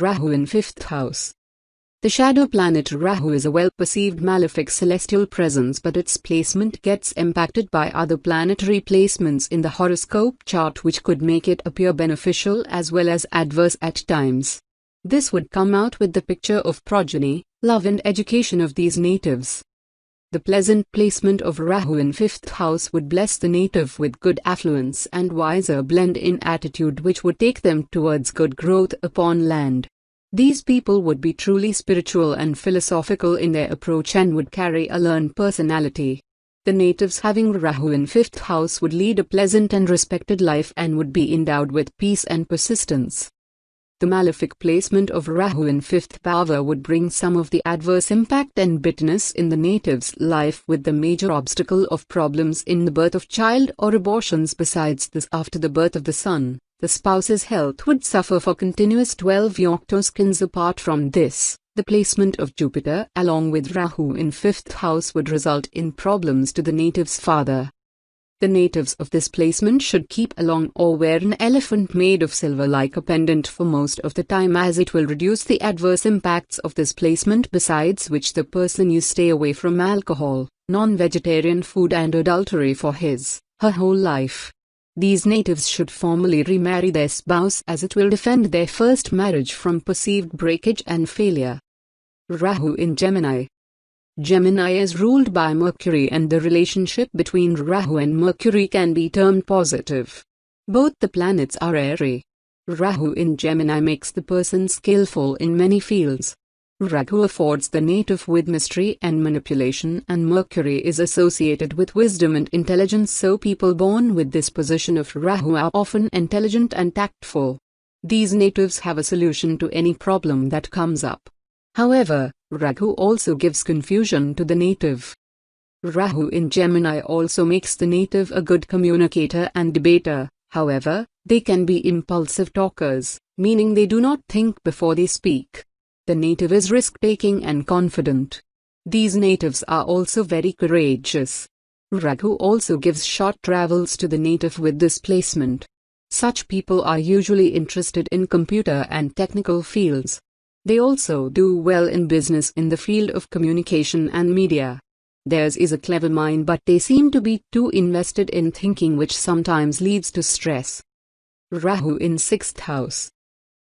Rahu in 5th house. The shadow planet Rahu is a well-perceived malefic celestial presence, but its placement gets impacted by other planetary placements in the horoscope chart, which could make it appear beneficial as well as adverse at times. This would come out with the picture of progeny, love and education of these natives. The pleasant placement of Rahu in 5th house would bless the native with good affluence and wiser blend-in attitude, which would take them towards good growth upon land. These people would be truly spiritual and philosophical in their approach and would carry a learned personality. The natives having Rahu in 5th house would lead a pleasant and respected life and would be endowed with peace and persistence. The malefic placement of Rahu in 5th bhava would bring some of the adverse impact and bitterness in the native's life, with the major obstacle of problems in the birth of child or abortions. Besides this, after the birth of the son, the spouse's health would suffer for continuous 12 yoctoskins. Apart from this, the placement of Jupiter along with Rahu in 5th house would result in problems to the native's father. The natives of this placement should keep along or wear an elephant made of silver like a pendant for most of the time, as it will reduce the adverse impacts of this placement. Besides which, the person you stay away from alcohol, non-vegetarian food and adultery for her whole life. These natives should formally remarry their spouse, as it will defend their first marriage from perceived breakage and failure. Rahu in Gemini. Gemini is ruled by Mercury, and the relationship between Rahu and Mercury can be termed positive. Both the planets are airy. Rahu in Gemini makes the person skillful in many fields. Rahu affords the native with mystery and manipulation, and Mercury is associated with wisdom and intelligence, so people born with this position of Rahu are often intelligent and tactful. These natives have a solution to any problem that comes up. However, Rahu also gives confusion to the native. Rahu in Gemini also makes the native a good communicator and debater. However, they can be impulsive talkers, meaning they do not think before they speak. The native is risk-taking and confident. These natives are also very courageous. Rahu also gives short travels to the native with this placement. Such people are usually interested in computer and technical fields. They also do well in business in the field of communication and media. Theirs is a clever mind, but they seem to be too invested in thinking, which sometimes leads to stress. Rahu in 6th house.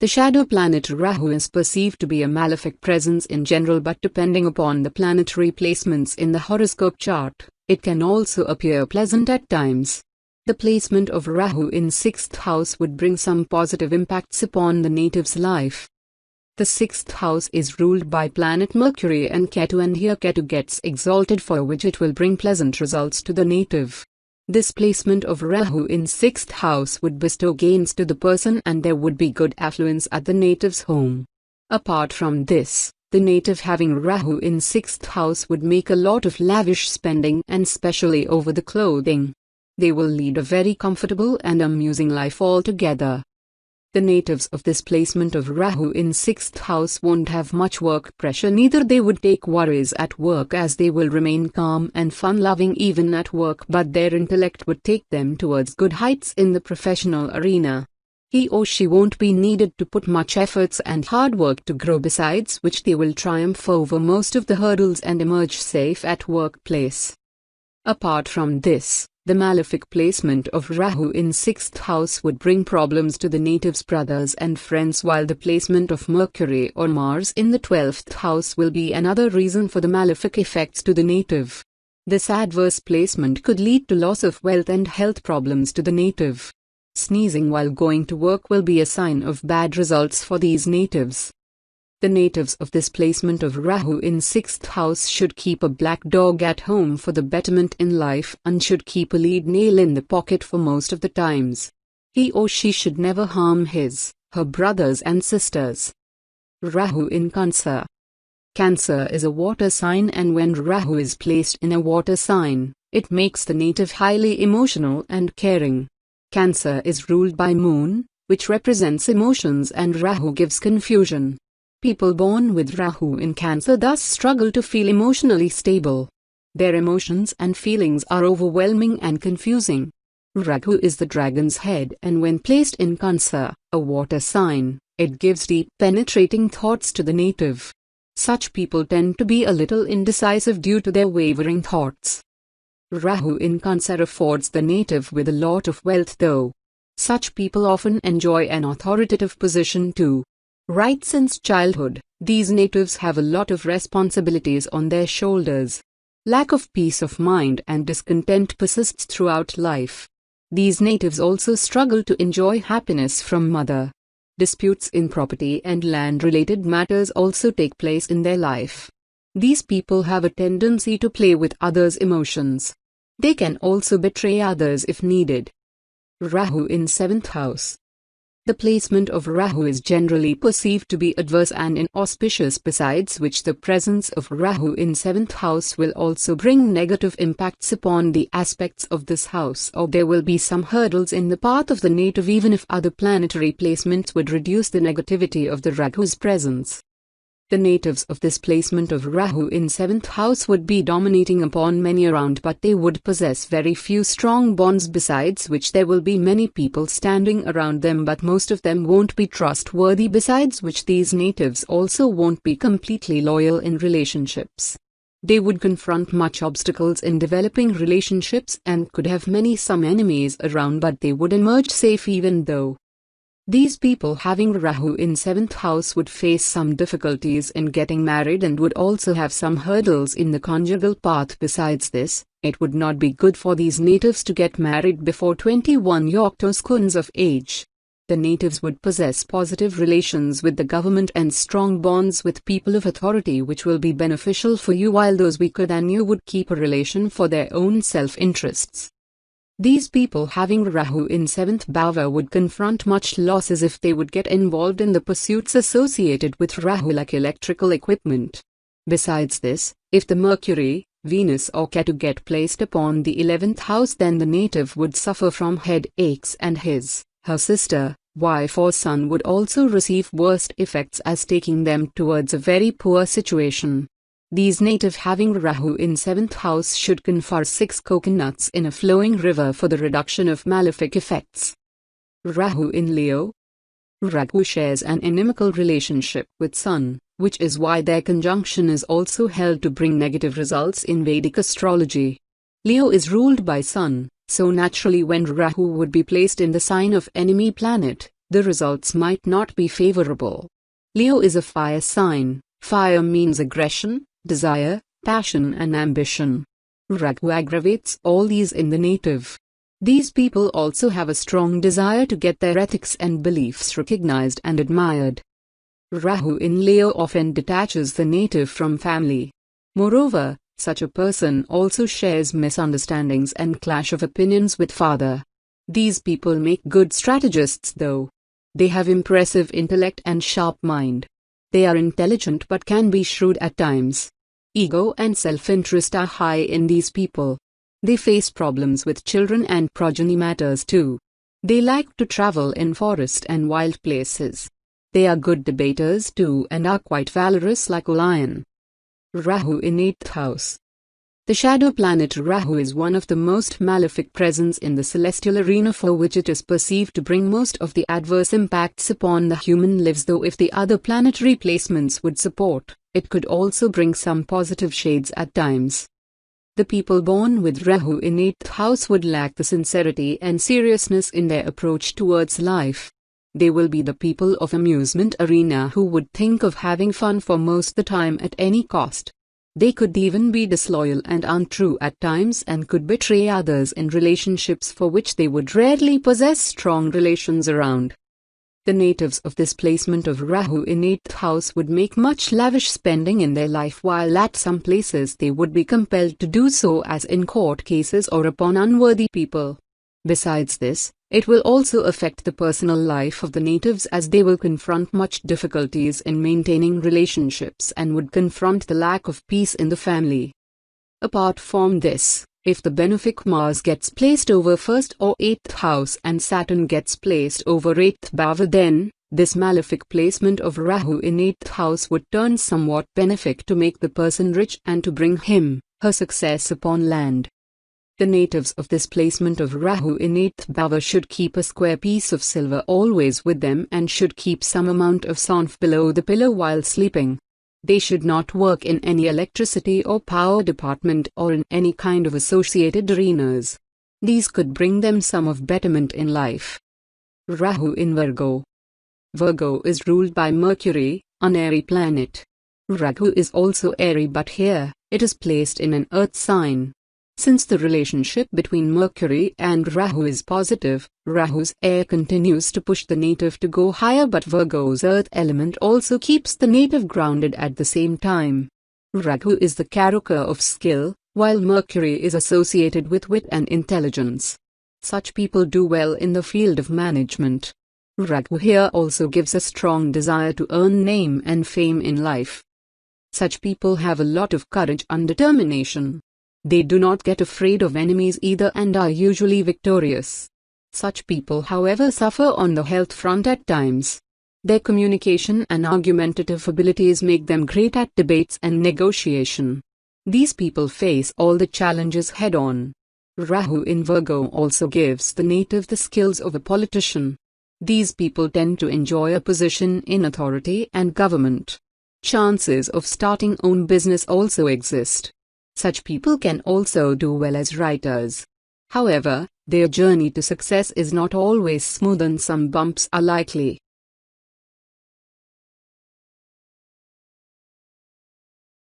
The shadow planet Rahu is perceived to be a malefic presence in general, but depending upon the planetary placements in the horoscope chart, it can also appear pleasant at times. The placement of Rahu in 6th house would bring some positive impacts upon the native's life. The 6th house is ruled by planet Mercury and Ketu, and here Ketu gets exalted, for which it will bring pleasant results to the native. This placement of Rahu in 6th house would bestow gains to the person, and there would be good affluence at the native's home. Apart from this, the native having Rahu in 6th house would make a lot of lavish spending, and especially over the clothing. They will lead a very comfortable and amusing life altogether. The natives of this placement of Rahu in 6th house won't have much work pressure, neither they would take worries at work, as they will remain calm and fun-loving even at work, but their intellect would take them towards good heights in the professional arena. He or she won't be needed to put much efforts and hard work to grow, besides which they will triumph over most of the hurdles and emerge safe at workplace. Apart from this, the malefic placement of Rahu in 6th house would bring problems to the native's brothers and friends, while the placement of Mercury or Mars in the 12th house will be another reason for the malefic effects to the native. This adverse placement could lead to loss of wealth and health problems to the native. Sneezing while going to work will be a sign of bad results for these natives. The natives of this placement of Rahu in 6th house should keep a black dog at home for the betterment in life, and should keep a lead nail in the pocket for most of the times. He or she should never harm her brothers and sisters. Rahu in Cancer. Cancer is a water sign, and when Rahu is placed in a water sign, it makes the native highly emotional and caring. Cancer is ruled by Moon, which represents emotions, and Rahu gives confusion. People born with Rahu in Cancer thus struggle to feel emotionally stable. Their emotions and feelings are overwhelming and confusing. Rahu is the dragon's head, and when placed in Cancer, a water sign, It gives deep penetrating thoughts to the native. Such people tend to be a little indecisive due to their wavering thoughts. Rahu in Cancer affords the native with a lot of wealth though. Such people often enjoy an authoritative position too. Right since childhood, these natives have a lot of responsibilities on their shoulders. Lack of peace of mind and discontent persists throughout life. These natives also struggle to enjoy happiness from mother. Disputes in property and land-related matters also take place in their life. These people have a tendency to play with others' emotions. They can also betray others if needed. Rahu in 7th house. The placement of Rahu is generally perceived to be adverse and inauspicious, besides which the presence of Rahu in 7th house will also bring negative impacts upon the aspects of this house, or there will be some hurdles in the path of the native even if other planetary placements would reduce the negativity of the Rahu's presence. The natives of this placement of Rahu in 7th house would be dominating upon many around, but they would possess very few strong bonds, besides which there will be many people standing around them, but most of them won't be trustworthy, besides which these natives also won't be completely loyal in relationships. They would confront much obstacles in developing relationships and could have some enemies around, but they would emerge safe even though. These people having Rahu in 7th house would face some difficulties in getting married and would also have some hurdles in the conjugal path. Besides this, it would not be good for these natives to get married before 21 yoktoskons of age. The natives would possess positive relations with the government and strong bonds with people of authority, which will be beneficial for you, while those weaker than you would keep a relation for their own self-interests. These people having Rahu in 7th bhava would confront much losses if they would get involved in the pursuits associated with Rahu, like electrical equipment. Besides this, if the Mercury, Venus or Ketu get placed upon the 11th house, then the native would suffer from headaches and her sister, wife or son would also receive worst effects, as taking them towards a very poor situation. These native having Rahu in 7th house should confer 6 coconuts in a flowing river for the reduction of malefic effects. Rahu in Leo. Rahu shares an inimical relationship with Sun, which is why their conjunction is also held to bring negative results in Vedic astrology. Leo is ruled by Sun, so naturally when Rahu would be placed in the sign of enemy planet, the results might not be favorable. Leo is a fire sign. Fire means aggression, desire, passion and ambition. Rahu aggravates all these in the native. These people also have a strong desire to get their ethics and beliefs recognized and admired. Rahu in Leo often detaches the native from family. Moreover, such a person also shares misunderstandings and clash of opinions with father. These people make good strategists though. They have impressive intellect and sharp mind. They are intelligent but can be shrewd at times. Ego and self-interest are high in these people. They face problems with children and progeny matters too. They like to travel in forest and wild places. They are good debaters too and are quite valorous like a lion. Rahu in 8th house. The shadow planet Rahu is one of the most malefic presence in the celestial arena, for which it is perceived to bring most of the adverse impacts upon the human lives, though if the other planetary placements would support, it could also bring some positive shades at times. The people born with Rahu in 8th house would lack the sincerity and seriousness in their approach towards life. They will be the people of amusement arena who would think of having fun for most the time at any cost. They could even be disloyal and untrue at times and could betray others in relationships for which they would rarely possess strong relations around. The natives of this placement of Rahu in 8th house would make much lavish spending in their life, while at some places they would be compelled to do so, as in court cases or upon unworthy people. Besides this, it will also affect the personal life of the natives, as they will confront much difficulties in maintaining relationships and would confront the lack of peace in the family. Apart from this, if the benefic Mars gets placed over 1st or 8th house and Saturn gets placed over 8th bhava, then this malefic placement of Rahu in 8th house would turn somewhat benefic to make the person rich and to bring him, her success upon land. The natives of this placement of Rahu in 8th bhava should keep a square piece of silver always with them and should keep some amount of saunf below the pillow while sleeping. They should not work in any electricity or power department or in any kind of associated arenas. These could bring them some of betterment in life. Rahu in Virgo. Virgo is ruled by Mercury, an airy planet. Rahu is also airy, but here, it is placed in an earth sign. Since the relationship between Mercury and Rahu is positive, Rahu's air continues to push the native to go higher, but Virgo's earth element also keeps the native grounded at the same time. Rahu is the karaka of skill, while Mercury is associated with wit and intelligence. Such people do well in the field of management. Rahu here also gives a strong desire to earn name and fame in life. Such people have a lot of courage and determination. They do not get afraid of enemies either and are usually victorious. Such people, however, suffer on the health front at times. Their communication and argumentative abilities make them great at debates and negotiation. These people face all the challenges head-on. Rahu in Virgo also gives the native the skills of a politician. These people tend to enjoy a position in authority and government. Chances of starting own business also exist. Such people can also do well as writers. However, their journey to success is not always smooth and some bumps are likely.